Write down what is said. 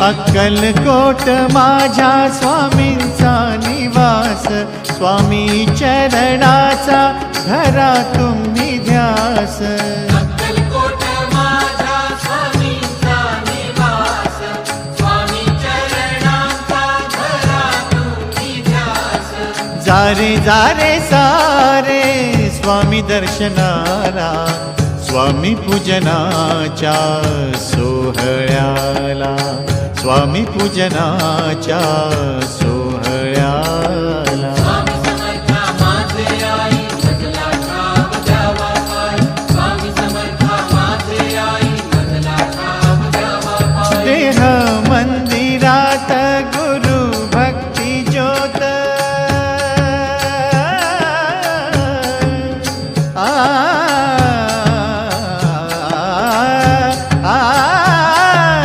अक्कलकोट माझ्या स्वामींचा निवास, स्वामी चरणाचा धरा तुम्ही ध्यास. अक्कलकोट माझ्या स्वामींचा निवास, स्वामी चरणाचा धरा तुम्ही ध्यास. जारे जारे सारे स्वामी दर्शनाला, स्वामी पूजनाच्या सोहळ्याला, स्वामी पूजनाच्या सोहळ्याला. स्वामी समर्था माझे आई मजला ठाव द्यावा पाय, स्वामी समर्था माझे आई मजला ठाव द्यावा पाय. देह